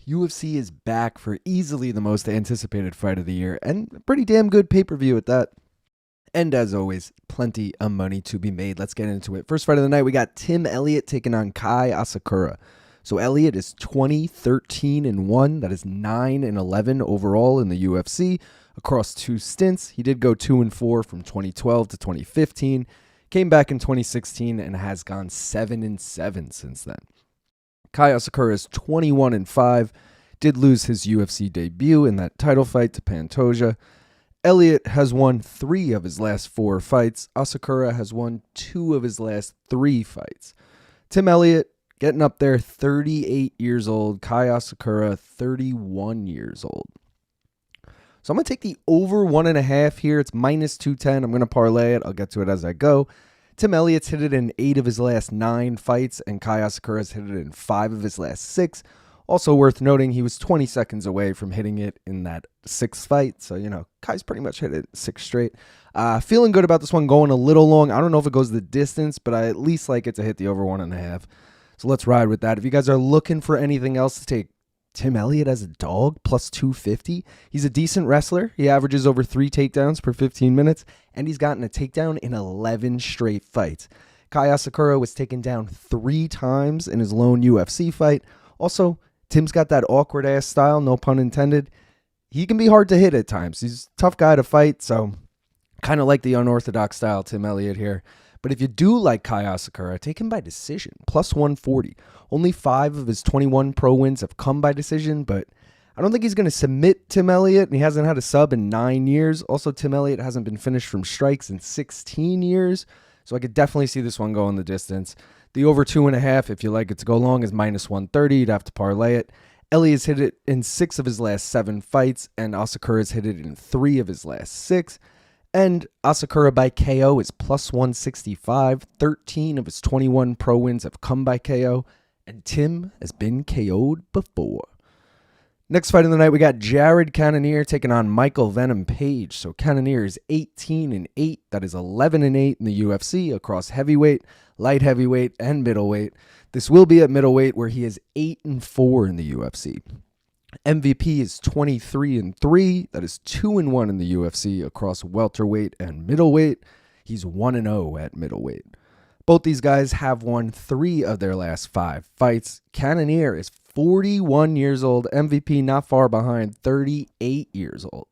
UFC is back for easily the most anticipated fight of the year, and a pretty damn good pay-per-view at that. And as always, plenty of money to be made. Let's get into it. First fight of the night, we got Tim Elliott taking on Kai Asakura. So Elliott is 20-13-1. That is 9-11 overall in the UFC across 2 stints. He did go 2-4 from 2012 to 2015. Came back in 2016 and has gone 7-7 since then. Kai Asakura is 21-5. Did lose his UFC debut in that title fight to Pantoja. Elliott has won 3 of his last 4 fights. Asakura has won 2 of his last 3 fights. Tim Elliott getting up there, 38 years old. Kai Asakura, 31 years old. So I'm going to take the over 1.5 here. It's -210. I'm going to parlay it. I'll get to it as I go. Tim Elliott's hit it in 8 of his last 9 fights, and Kai Asakura's hit it in 5 of his last 6. Also worth noting, he was 20 seconds away from hitting it in that 6th fight. So, Kai's pretty much hit it 6 straight. Feeling good about this one, going a little long. I don't know if it goes the distance, but I at least like it to hit the over 1.5. So let's ride with that. If you guys are looking for anything else to take Tim Elliott as a dog, plus 250. He's a decent wrestler. He averages over 3 takedowns per 15 minutes, and he's gotten a takedown in 11 straight fights. Kai Asakura was taken down 3 times in his lone UFC fight. Also, Tim's got that awkward-ass style, no pun intended. He can be hard to hit at times. He's a tough guy to fight, so kind of like the unorthodox style Tim Elliott here. But if you do like Kai Asakura, take him by decision, plus 140. Only 5 of his 21 pro wins have come by decision, but I don't think he's going to submit Tim Elliott, and he hasn't had a sub in 9 years. Also, Tim Elliott hasn't been finished from strikes in 16 years, so I could definitely see this one going the distance. The over 2.5, if you like it to go long, is -130. You'd have to parlay it. Elliott's hit it in 6 of his last 7 fights, and Asakura's hit it in 3 of his last 6. And Asakura by KO is plus 165. 13 of his 21 pro wins have come by KO, and Tim has been KO'd before. Next fight of the night, we got Jared Cannonier taking on Michael Venom Page. So Cannonier is 18-8. That is 11-8 in the UFC across heavyweight, light heavyweight, and middleweight. This will be at middleweight, where he is 8-4 in the UFC. MVP is 23-3. That is 2-1 in the UFC across welterweight and middleweight. He's 1-0 at middleweight. Both these guys have won 3 of their last 5 fights. Cannonier is 41 years old. MVP not far behind, 38 years old.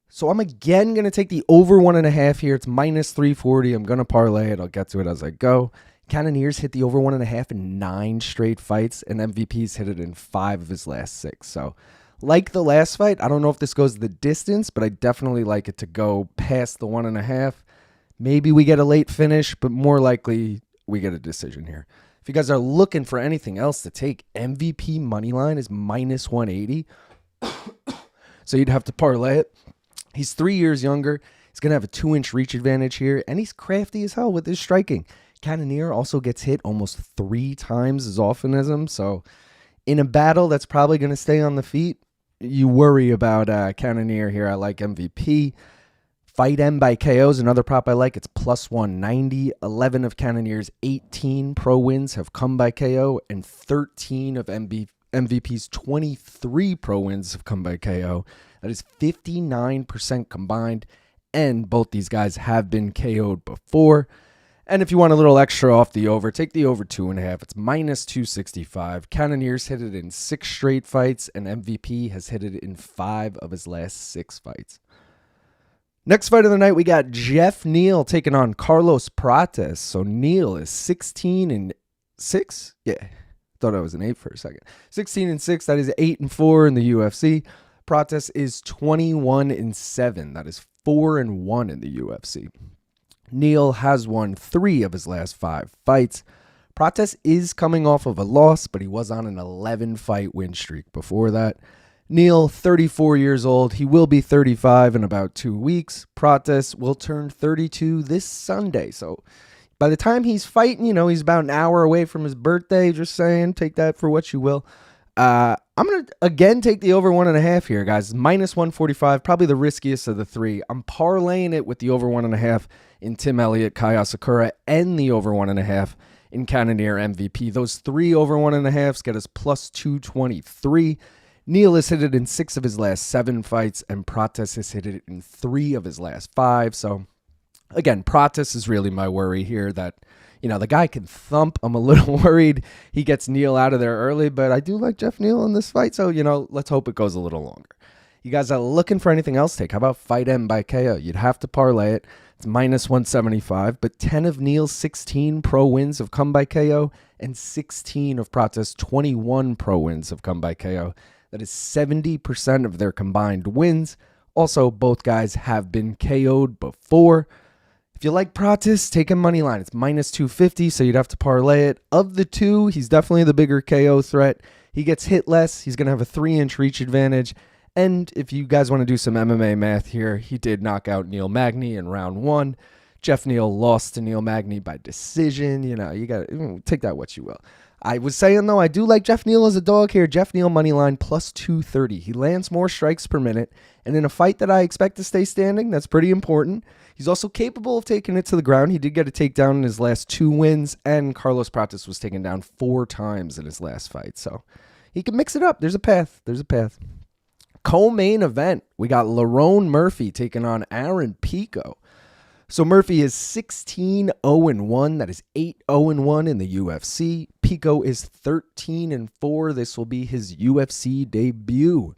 So I'm again going to take the over 1.5 here. It's -340. I'm going to parlay it. I'll get to it as I go. Cannonier's hit the over 1.5 in 9 straight fights, and MVP's hit it in 5 of his last 6. So, like the last fight, I don't know if this goes the distance, but I definitely like it to go past the 1.5. Maybe we get a late finish, but more likely we get a decision here. If you guys are looking for anything else to take, MVP moneyline is -180. So you'd have to parlay it. He's 3 years younger. He's going to have a 2-inch reach advantage here, and he's crafty as hell with his striking. Cannonier also gets hit almost 3 times as often as him, so in a battle that's probably going to stay on the feet, you worry about Cannonier here. I like MVP. Fight M by KO is another prop I like. It's plus 190. 11 of Cannonier's 18 pro wins have come by KO, and 13 of MVP's 23 pro wins have come by KO. That is 59% combined, and both these guys have been KO'd before. And if you want a little extra off the over, take the over 2.5. It's -265. Cannonier's hit it in 6 straight fights, and MVP has hit it in 5 of his last 6 fights. Next fight of the night, we got Geoff Neal taking on Carlos Prates. So Neal is 16-6. Yeah, thought I was an 8 for a second. 16-6. That is 8-4 in the UFC. Prates is 21-7. That is 4-1 in the UFC. Neal has won 3 of his last 5 fights. Prates is coming off of a loss, but he was on an 11-fight win streak before that. Neal, 34 years old. He will be 35 in about 2 weeks. Prates will turn 32 this Sunday. So by the time he's fighting, he's about an hour away from his birthday. Just saying, take that for what you will. I'm going to, again, take the over 1.5 here, guys. -145, probably the riskiest of the 3. I'm parlaying it with the over 1.5 in Tim Elliott, Kai Asakura, and the over 1.5 in Cannonier MVP. Those 3 over 1.5s get us plus 223. Neal has hit it in 6 of his last 7 fights, and Prates has hit it in 3 of his last 5. So, again, Prates is really my worry here that, the guy can thump. I'm a little worried he gets Neal out of there early, but I do like Geoff Neal in this fight, so, let's hope it goes a little longer. You guys are looking for anything else? How about Fight M by KO? You'd have to parlay it. It's minus 175, but 10 of Neal's 16 pro wins have come by KO, and 16 of Prates' 21 pro wins have come by KO. That is 70% of their combined wins. Also, both guys have been KO'd before. If you like Prates, take him money line. It's minus 250, so you'd have to parlay it. Of the two, he's definitely the bigger KO threat. He gets hit less. He's going to have a 3-inch reach advantage. And if you guys want to do some MMA math here, he did knock out Neal Magny in round 1. Geoff Neal lost to Neal Magny by decision. You got to take that what you will. I was saying, though, I do like Geoff Neal as a dog here. Geoff Neal money line plus 230. He lands more strikes per minute. And in a fight that I expect to stay standing, that's pretty important. He's also capable of taking it to the ground. He did get a takedown in his last 2 wins. And Carlos Prates was taken down 4 times in his last fight. So he can mix it up. There's a path. Co-main event, we got Lerone Murphy taking on Aaron Pico. So Murphy is 16-0-1. That is 8-0-1 in the UFC. Pico is 13-4. This will be his UFC debut.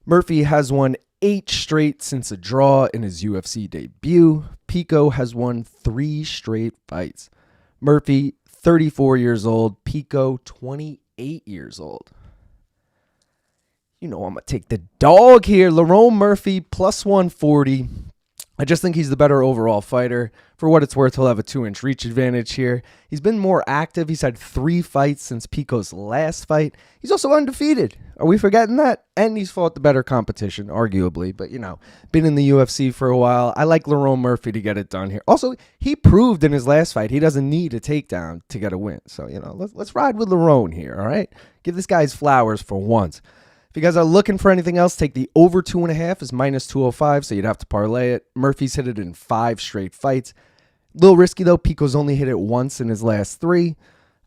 Murphy has won 8 straight since a draw in his UFC debut. Pico has won 3 straight fights. Murphy, 34 years old. Pico, 28 years old. I'm going to take the dog here. Lerone Murphy, plus 140. I just think he's the better overall fighter. For what it's worth, he'll have a 2-inch reach advantage here. He's been more active. He's had 3 fights since Pico's last fight. He's also undefeated. Are we forgetting that? And he's fought the better competition, arguably. But, been in the UFC for a while. I like Lerone Murphy to get it done here. Also, he proved in his last fight he doesn't need a takedown to get a win. So, let's ride with Lerone here, all right? Give this guy his flowers for once. If you guys are looking for anything else, take the over 2.5 is minus 205, so you'd have to parlay it. Murphy's hit it in 5 straight fights. A little risky, though. Pico's only hit it once in his last 3.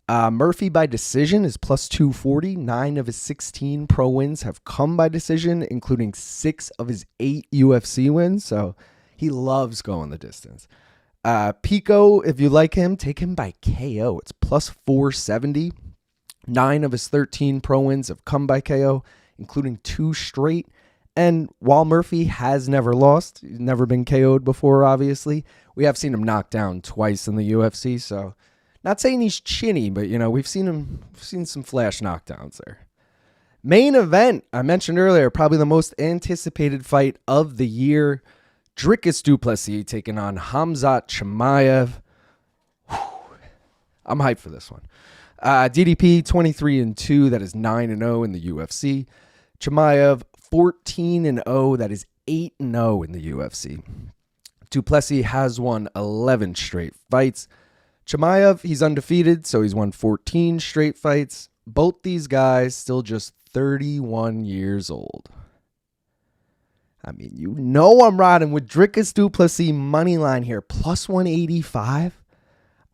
Murphy by decision is plus 240. 9 of his 16 pro wins have come by decision, including 6 of his 8 UFC wins, so he loves going the distance. Pico, if you like him, take him by KO. It's plus 470. 9 of his 13 pro wins have come by KO, including 2 straight. And while Murphy has never lost, he's never been KO'd before, obviously, we have seen him knocked down twice in the UFC. So not saying he's chinny, but, we've seen some flash knockdowns there. Main event, I mentioned earlier, probably the most anticipated fight of the year. Dricus Du Plessis taking on Khamzat Chimaev. I'm hyped for this one. DDP 23-2, that is 9-0 in the UFC. Chimaev 14-0, that is 8-0 in the UFC. Du Plessis has won 11 straight fights. Chimaev, he's undefeated, so he's won 14 straight fights. Both these guys still just 31 years old. I'm riding with Dricus Du Plessis money line here, plus 185.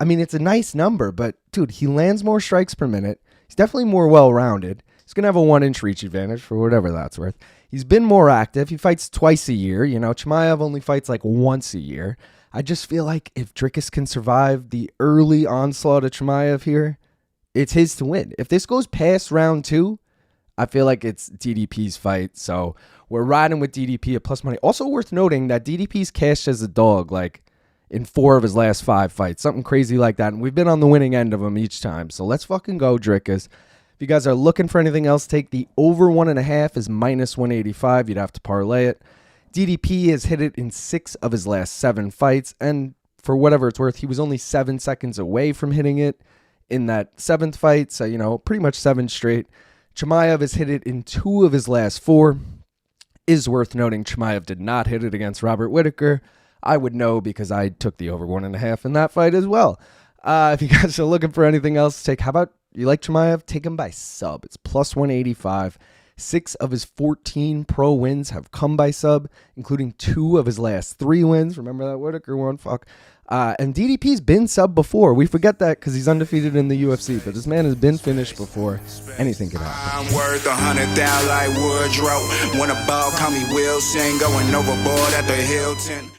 It's a nice number, but, dude, he lands more strikes per minute. He's definitely more well-rounded. He's going to have a 1-inch reach advantage for whatever that's worth. He's been more active. He fights twice a year. Chimaev only fights like once a year. I just feel like if Dricus can survive the early onslaught of Chimaev here, it's his to win. If this goes past round 2, I feel like it's DDP's fight. So we're riding with DDP at plus money. Also worth noting that DDP's cashed as a dog, in 4 of his last 5 fights. Something crazy like that. And we've been on the winning end of them each time. So let's fucking go, Dricus. If you guys are looking for anything else, take the over 1.5 is minus 185. You'd have to parlay it. DDP has hit it in 6 of his last 7 fights. And for whatever it's worth, he was only 7 seconds away from hitting it in that 7th fight. So, pretty much 7 straight. Chimaev has hit it in 2 of his last 4. Is worth noting Chimaev did not hit it against Robert Whittaker. I would know because I took the over 1.5 in that fight as well. If you guys are looking for anything else, how about you like Chimaev? Take him by sub. It's plus 185. 6 of his 14 pro wins have come by sub, including 2 of his last 3 wins. Remember that Whittaker one? Fuck. And DDP's been sub before. We forget that because he's undefeated in the UFC, but this man has been finished before. Anything could happen. I'm worth 100,000 like Woodrow. When a ball call me Wilson, going overboard at the Hilton.